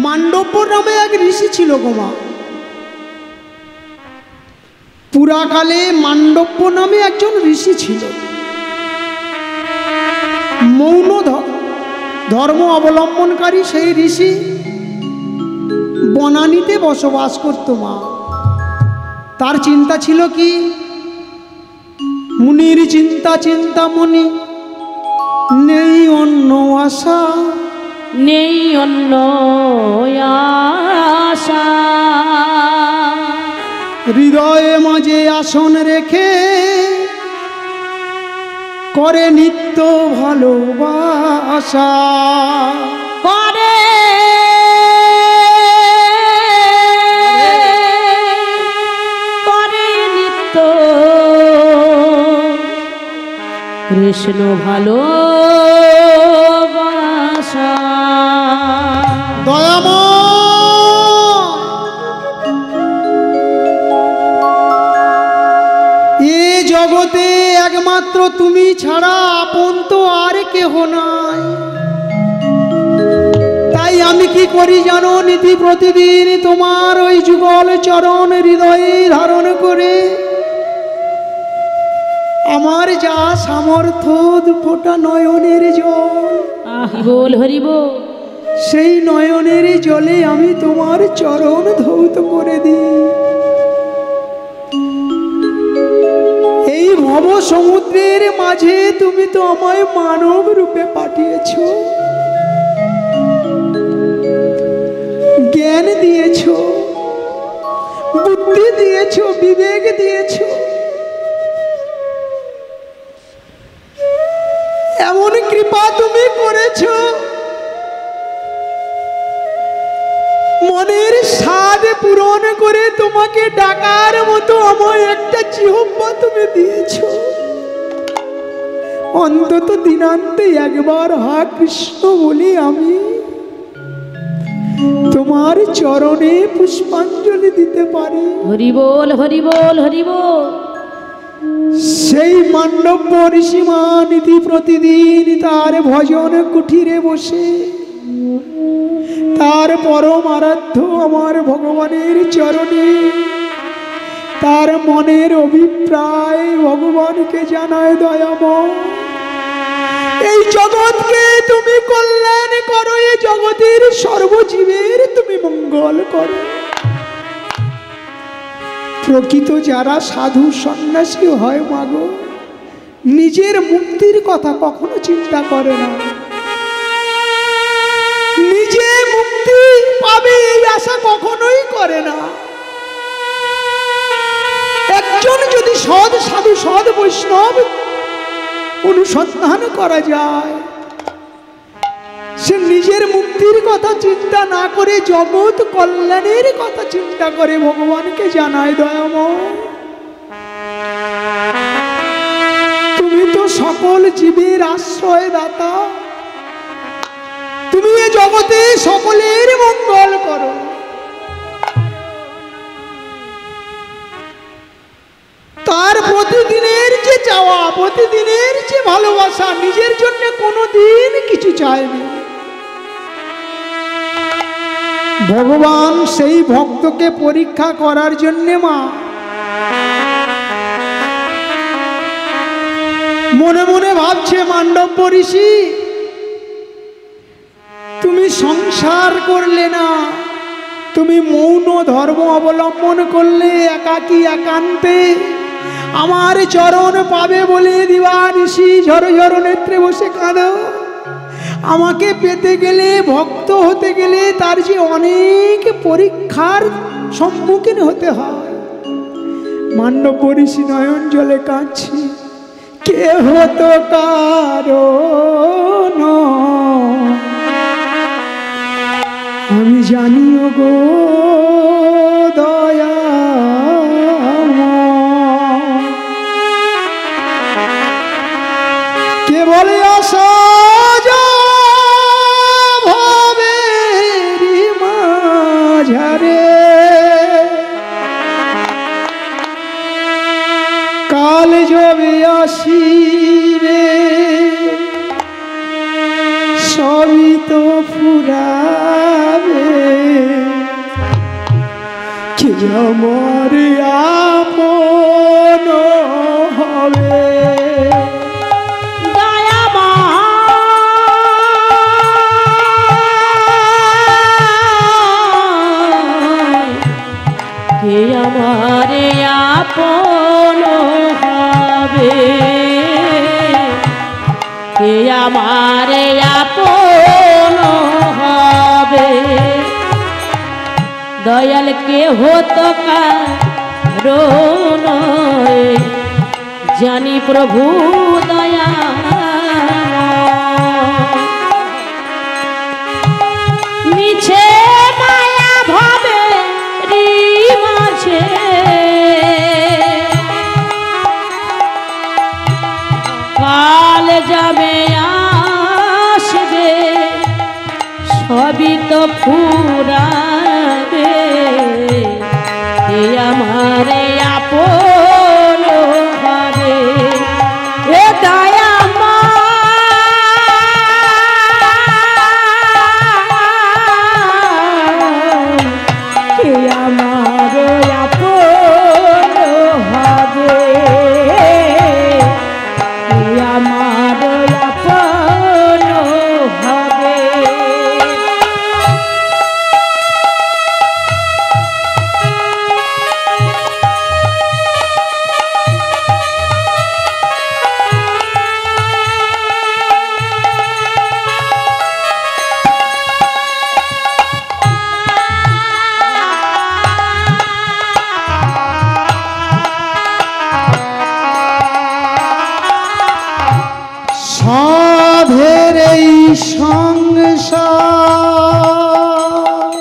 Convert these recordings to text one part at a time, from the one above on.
মান্ডব্য নামে এক ঋষি ছিল গো মা। পুরাকালে মান্ডব্য নামে একজন ঋষি ছিল। মৌন ধর্ম অবলম্বনকারী সেই ঋষি বনানীতে বসবাস করত মা। তার চিন্তা ছিল কি, মুনির চিন্তা চিন্তামণি, নেই অন্য আশা, নেই অন্য আশা। হৃদয়ে মাঝে আসন রেখে করে নিত্য ভালোবাসা, করে নিত্য কৃষ্ণ ভালোবাসা। দয়াময় এ জগতে একমাত্র তুমি ছাড়া আপন তো আর কেহ নাই। তাই আমি কি করি জানো, নীতি প্রতিদিন তোমার ওই যুগল চরণ হৃদয়ে ধারণ করে আমার যা সামর্থ্য দুফোঁটা নয়নের জল, বল হরিব, সেই নয়নের জলে আমি তোমার চরণ ধৌত করে দিই। এই ভব সমুদ্রের মাঝে তুমি তো আমায় মানব রূপে পাঠিয়েছ, জ্ঞান দিয়েছ, বুদ্ধি দিয়েছ, বিবেক দিয়েছ। এমন কৃপা তুমি করেছ, মনের স্বাদ পূরণ করে তোমাকে ডাকার মতো আমায় একটা জিহ্বা তুমি দিয়েছ। অন্তত দিনান্তে একবার হা কৃষ্ণ বলি আমি তোমার চরণে পুষ্পাঞ্জলি দিতে পারি। হরিবোল হরিবোল হরিবোল। সেই মান্ডব্য ঋষিমা নীতি প্রতিদিন তার ভজন কুঠিরে বসে তার পরম আরাধ্য আমার ভগবানের চরণে তার মনের অভিপ্রায় ভগবানকে জানায়, দয়াময় এই জগৎকে তুমি কল্যাণ করো, এই জগতের সর্বজীবের তুমি মঙ্গল করো। প্রকৃত যারা সাধু সন্ন্যাসী হয় মাগো, নিজের মুক্তির কথা কখনো চিন্তা করে না, নিজে মুক্তি পাবে এই আশা কখনোই করে না। একজন যদি সৎ সাধু সৎ বৈষ্ণব অনুসন্ধান করা যায়, সে নিজের মুক্তির কথা চিন্তা না করে জগৎ কল্যাণের কথা চিন্তা করে ভগবানকে জানায়, দয়াময় তুমি তো সকল জীবের আশ্রয় দাতা, তুমি এ জগতে সকলের মঙ্গল করো। তার প্রতিদিনের যে চাওয়া, প্রতিদিনের যে ভালোবাসা, নিজের জন্য কোনোদিন কিছু চায়নি। ভগবান সেই ভক্তকে পরীক্ষা করার জন্যে মা মনে মনে ভাবছে, মান্ডব্য ঋষি তুমি সংসার করলে না, তুমি মৌন ধর্ম অবলম্বন করলে, একাকী একান্তে আমার চরণ পাবে বলে দিবানিশি ঝড় ঝড় নেত্রে বসে কাঁদো। আমাকে পেতে গেলে, ভক্ত হতে গেলে তার যে অনেক পরীক্ষার সম্মুখীন হতে হয়। মান্ডব্য ঋষি নয়ন জলে কাঁদছি, কে হতো কারণ আমি জানিও গো দয়া, কে বলে আসা ভবেরি মাঝারে, কাল যবে আসিবে সবই তো ফুরাবে। কে আমার আপন হবে কে আমার আপন হবে কে আমার আপন হবে দয়াল কে হতো কারণ জানি প্রভু দয়া মিছে মায়া ভাবে মাঝে কাল যাবে আসবে সবই তো ফুরাবে এ আমার আপন হবে এ দয়া কে আমার আপন হবে কে আমার আপন হবে সাধের এই সংসার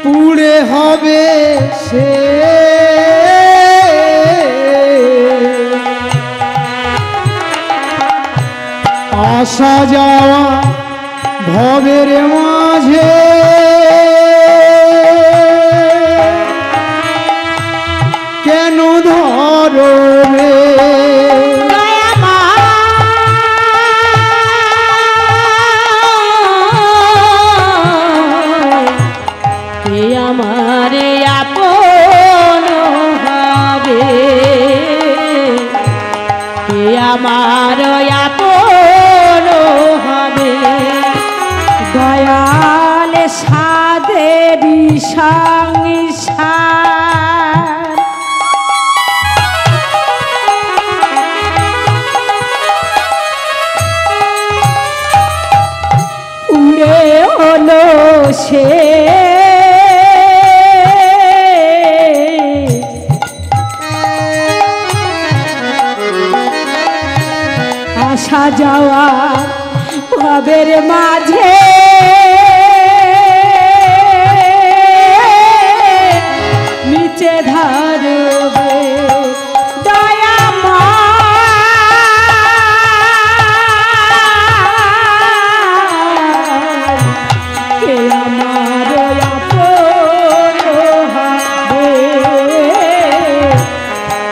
পুড়ে হবে সে আসা যাওয়া ভবের মাঝে কেন ধরবে কে আমার আপন হবে কে আমার আপন হবে দয়াল সাধেরি সংসার উড়ে হলো সে আসা যাওয়া ভবের মাঝে নিচে ধরবে দয়া কে আমার আপন হবে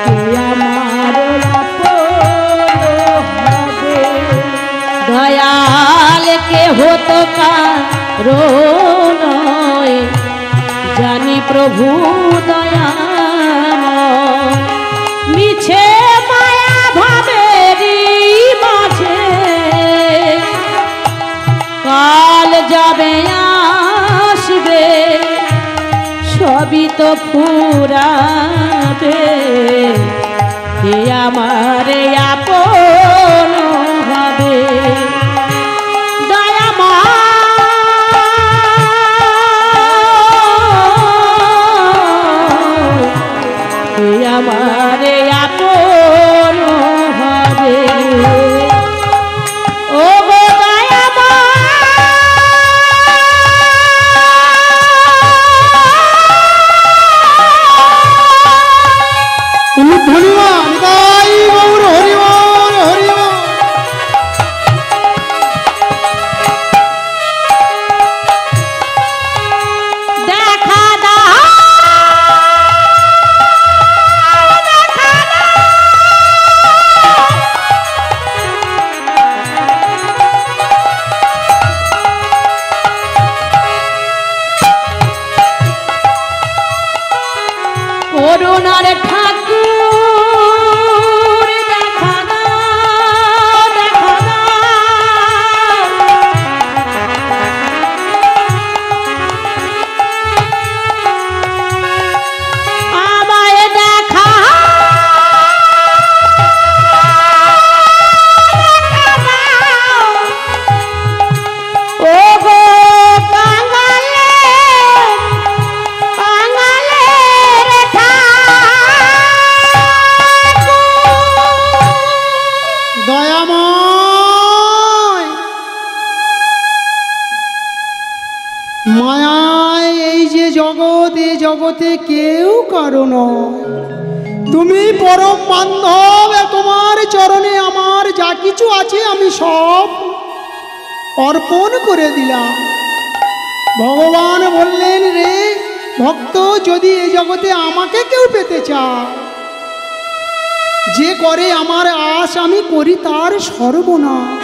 কে আমার আপন হবে দয়াল কে হতো কারণ জানি প্রভু দয়া মিছে মায়া ভাবেরি মাঝে কাল যাবে আসবে সবই তো ফুরাবে কে আমার আপন হবে দয়া কে আমার আপন হবে ও গো দয়া ধন্যবাদ তাই গৌর হরিবল হরিবল দেখা দাও দেখা দাও জগতে কেউ কারো নয়, তুমি পরম বান্ধব। তোমার চরণে আমার যা কিছু আছে আমি সব অর্পণ করে দিলাম। ভগবান বললেন, রে ভক্ত, যদি এই জগতে আমাকে কেউ পেতে চায়, যে করে আমার আশ আমি করি তার সর্বনাশ।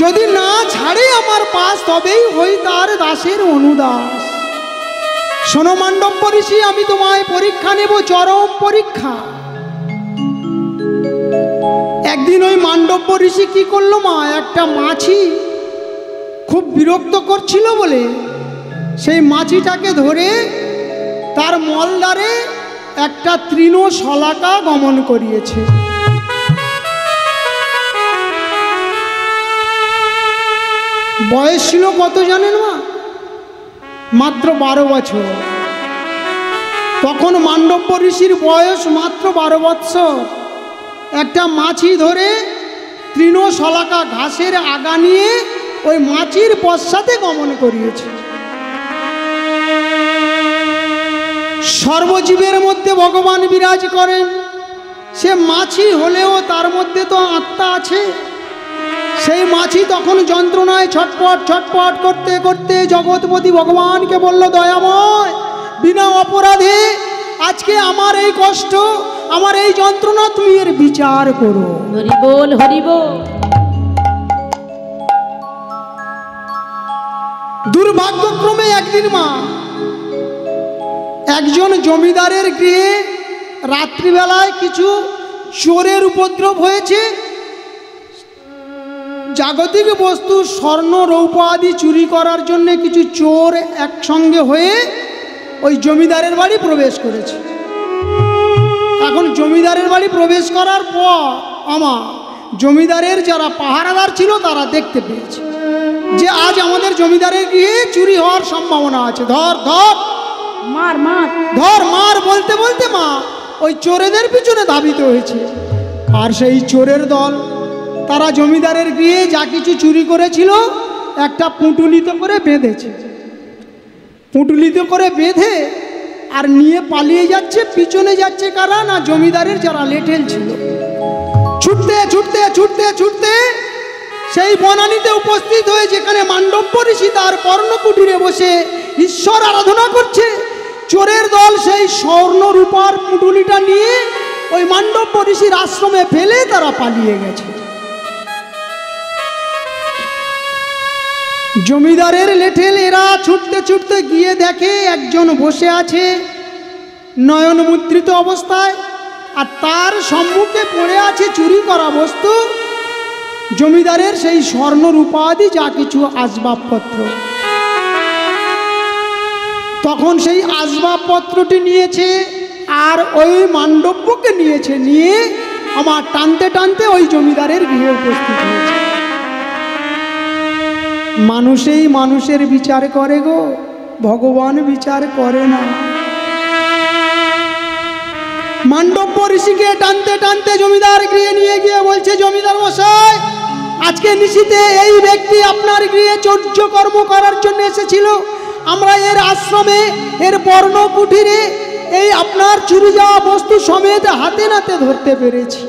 যদি না ছাড়ে আমার পাশ, তবেই হই তার দাসের অনুদাস। শোনো মান্ডব্য ঋষি, আমি তোমায় পরীক্ষা নেব, চরম পরীক্ষা। একদিন ওই মান্ডব্য ঋষি কি করলো মা, একটা মাছি খুব বিরক্ত করছিল বলে সেই মাছিটাকে ধরে তার মলদ্বারে একটা তৃণশলাকা গমন করিয়েছে। বয়স ছিল কত জানেন মা? মাত্র 12 বছর। তখন মান্ডব্য ঋষির বয়স মাত্র 12 বৎসর। একটা মাছি ধরে তৃণশলাকা ঘাসের আগা নিয়ে ওই মাছির পশ্চাতে গমন করিয়েছে। সর্বজীবের মধ্যে ভগবান বিরাজ করেন। সে মাছি হলেও তার মধ্যে তো আত্মা আছে। সেই মাছি তখন যন্ত্রণায় ছটপট ছটপট করতে করতে জগৎপতি ভগবানকে বলল, দয়াময়, বিনা অপরাধে আজকে আমার এই কষ্ট, আমার এই যন্ত্রণা, তুমি এর বিচার করো। হরি বল, হরি বল। দুর্ভাগ্যক্রমে একদিন মা একজন জমিদারের গৃহে রাত্রিবেলায় কিছু চোরের উপদ্রব হয়েছে। জাগতিক বস্তু স্বর্ণ রৌপ্য আদি চুরি করার জন্য কিছু চোর একসঙ্গে হয়ে ওই জমিদারের বাড়ি প্রবেশ করেছে। এখন জমিদারের বাড়ি প্রবেশ করার পর আমার জমিদারের যারা পাহারাদার ছিল তারা দেখতে পেয়েছে যে আজ আমাদের জমিদারের গৃহে চুরি হওয়ার সম্ভাবনা আছে। ধর ধর মার মার ধর মার বলতে বলতে মা ওই চোরেদের পিছনে ধাবিত হয়েছে। আর সেই চোরের দল তারা জমিদারের গৃহে যা কিছু চুরি করেছিল একটা পুঁটুলিতে করে বেঁধেছে। পুঁটুলিতে করে বেঁধে আর নিয়ে পালিয়ে যাচ্ছে। পিছনে যাচ্ছে কারা না, জমিদারের যারা লেঠেল ছিল। ছুটতে ছুটতে ছুটতে ছুটতে সেই বনানীতে উপস্থিত হয়ে যেখানে মান্ডব্য ঋষি তার পর্ণকুটিরে বসে ঈশ্বর আরাধনা করছে, চোরের দল সেই স্বর্ণ রূপার পুঁটুলিটা নিয়ে ওই মান্ডব্য ঋষির আশ্রমে ফেলে তারা পালিয়ে গেছে। জমিদারের লেঠেল এরা ছুটতে ছুটতে গিয়ে দেখে একজন বসে আছে নয়ন মুদ্রিত অবস্থায়, আর তার সম্মুখে পড়ে আছে চুরি করা বস্তু, জমিদারের সেই স্বর্ণ রূপাদি যা কিছু আসবাবপত্র। তখন সেই আসবাবপত্রটি নিয়েছে আর ওই মান্ডব্যকে নিয়েছে, নিয়ে আমার টানতে টানতে ওই জমিদারের গৃহে উপস্থিত হয়েছে। মানুষেই মানুষের বিচার করে গো, ভগবান বিচার করে না। মান্ডব্য ঋষিকে টানতে টানতে জমিদার গৃহে নিয়ে গিয়ে বলছে, জমিদার মশাই, আজকে নিশীথে এই ব্যক্তি আপনার গৃহে চৌর্য কর্ম করার জন্য এসেছিল। আমরা এর আশ্রমে, এর বর্ণ কুঠিরে এই আপনার চুরি যাওয়া বস্তু সমেত হাতে নাতে ধরতে পেরেছি।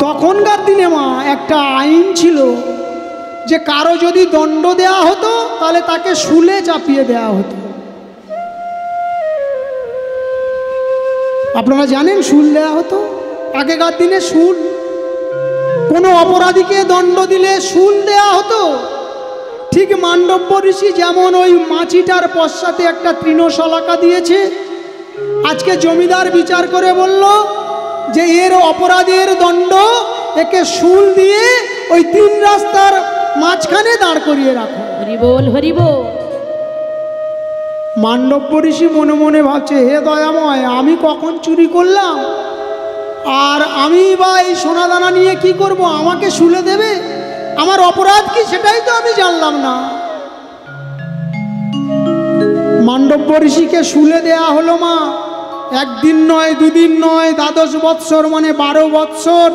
তখনকার দিনে মা একটা আইন ছিল যে কারো যদি দণ্ড দেয়া হতো তাহলে তাকে শুলে চাপিয়ে দেয়া হতো। আপনারা জানেন শুল দেয়া হতো আগেকার দিনে। শুল, কোনো অপরাধীকে দণ্ড দিলে শুল দেয়া হতো। ঠিক মান্ডব্য ঋষি যেমন ওই মাছিটার পশ্চাতে একটা তৃণশলাকা দিয়েছে, আজকে জমিদার বিচার করে বলল যে এর অপরাধের দণ্ড, একে শুল দিয়ে ওই 3 রাস্তার মাঝখানে দাঁড় করিয়ে রাখো। হরি বল, হরি বল। মান্ডব্য ঋষি মনে মনে ভাবছে, হে দয়াময়, আমি কখন চুরি করলাম? আর আমি বা এই সোনাদানা নিয়ে কি করব? আমাকে শুলে দেবে? আমার অপরাধ কি সেটাই তো আমি জানলাম না। মান্ডব্য ঋষিকে শুলে দেয়া হলো মা। একদিন নয়, দুদিন নয়, 12 বৎসর মানে 12 বৎসর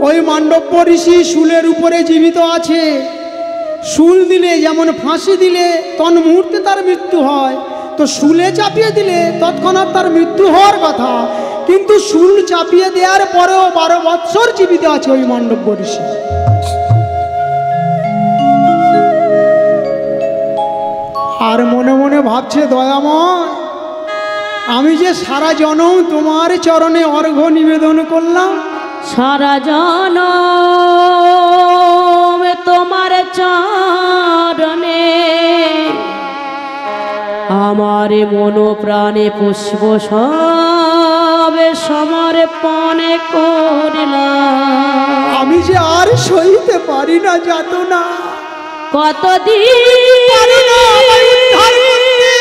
ওই মান্ডব্য ঋষি শুলের উপরে জীবিত আছে। শুল দিলে যেমন ফাঁসি দিলে তন মুহূর্তে তার মৃত্যু হয়, তো শুলে চাপিয়ে দিলে তৎক্ষণাৎ তার মৃত্যু হওয়ার কথা, কিন্তু শুল চাপিয়ে দেওয়ার পরেও 12 বৎসর জীবিত আছে ওই মান্ডব্য ঋষি। আর মনে মনে ভাবছে, দয়াময়, আমি যে সারা জনম তোমার চরণে অর্ঘ্য নিবেদন করলাম, সারা জনম তোমার চরণে আমার মন প্রাণে পুষ্প সবে সমর্পণে করলাম। আমি যে আর সইতে পারি না যাতনা, কতদিন পারি না আমায় উদ্ধার করতে।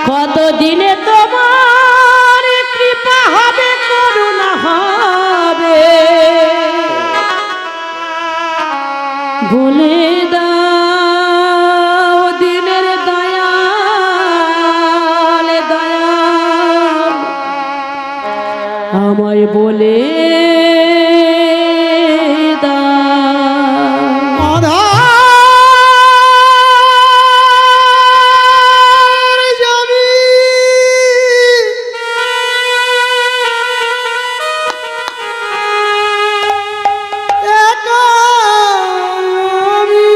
কতদিনে তোমার কৃপা হবে, করুণা হবে, বলে দাও দিনের দয়াল দয়াল, আমায় বলে দাও। আধার যাবি একা আমি,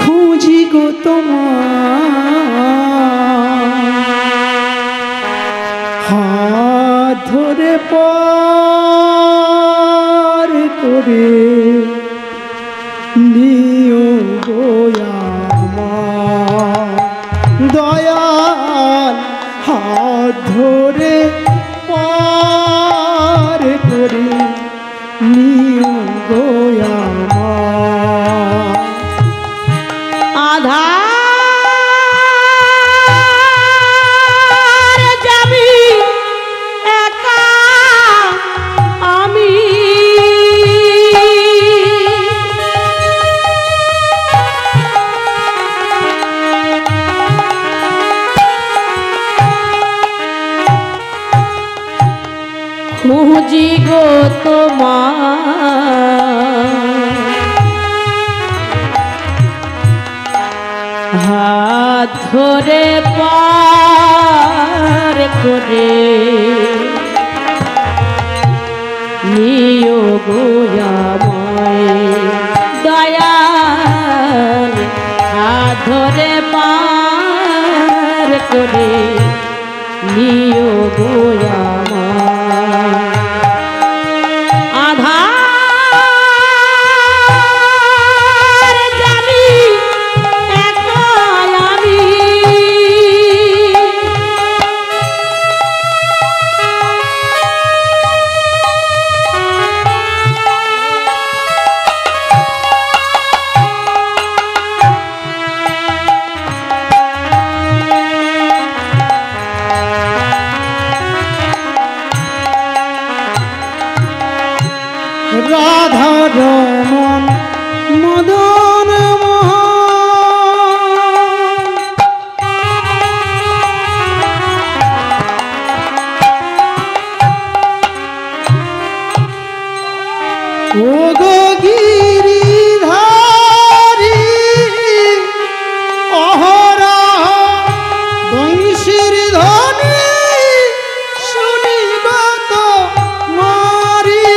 খুঁজি গো তোমার হাত ধরে পার করে নিও গো আমার দয়াল, হাত ধরে পার করে নিও গো আমার। আধার যাবি একা আমি, খুঁজি গো তোমার হাত ধরে পার করে নিও গো আমায় দয়াল, হাত ধরে পার করে নিও গো আমায়। আধার যাবি একা আমি, রাধা রমন মদন মোহন, ও গো গিরিধারী অহরহ বংশীর ধ্বনি শুনিব তো মারি।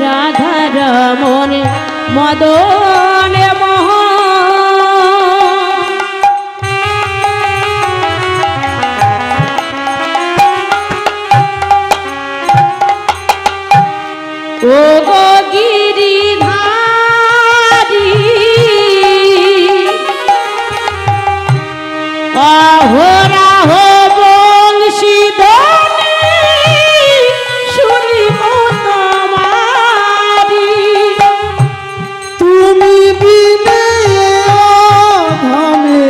রাধা রমন মদন মোহন, ও গো গিরিধারী অহরাহ বংশী ধ্বনি শুনিব তোমারি। তুমি বিনে ধামে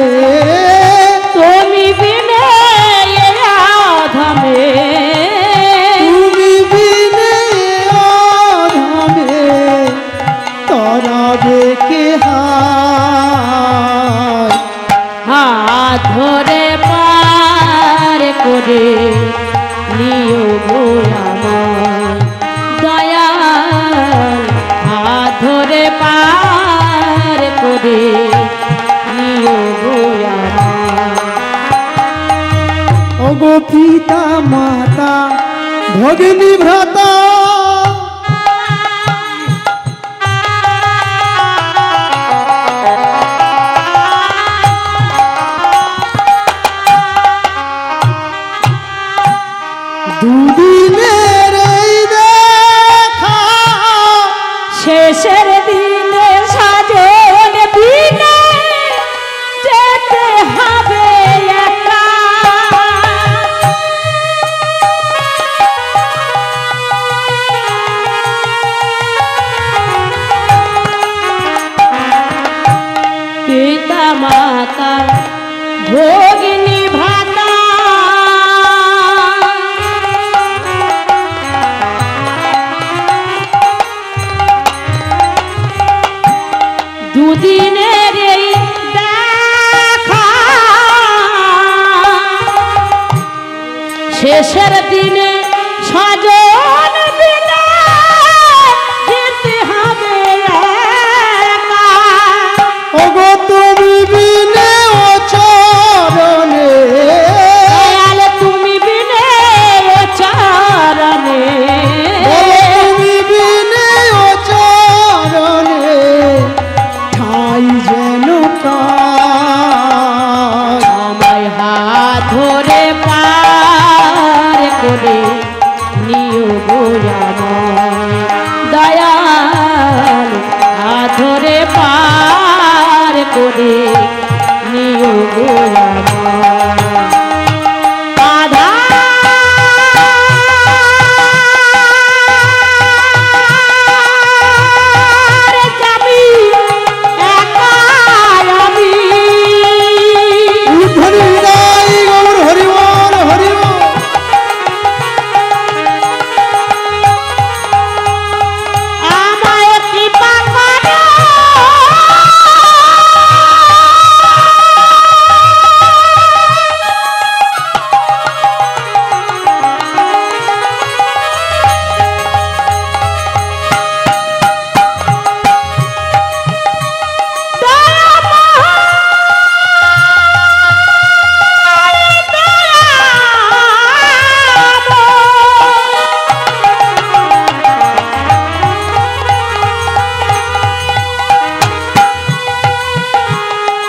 করে নিও গো আমায় দয়াল হাত ধরে পার করে নিও গো আমায়। ওগো পিতা মাতা ভগিনী ভ্রাতা দুদিনের এই দেখা শেষের দিনে সাজন বিনে যেতে হবে একা। পিতা মাতা ভগিনী ভ্রাতা দুদিনের এই দেখা শেষের দিনে সাজন বিনা যেতে হবে একা। ওগো তুমি বিনে ও চরণে দয়াল তুমি বিনে ও চরণে তুমি বিনে ও চরণে ঠাই যেন কার। আমায় হাত ধরে পার করে নিও গো আমায় দয়াল হাত ধরে পার করে নিও গো আমায়। আধার যাবি একা আমি উদ্ধরি নাই গৌর হরিবল হরিবল। আমায় কৃপা করো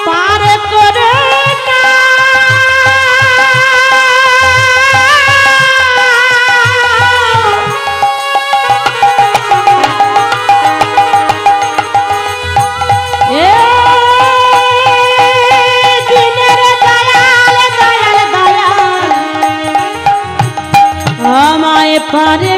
পার করে না এ দিনের দয়াল দয়াল দয়াল আমায় পারে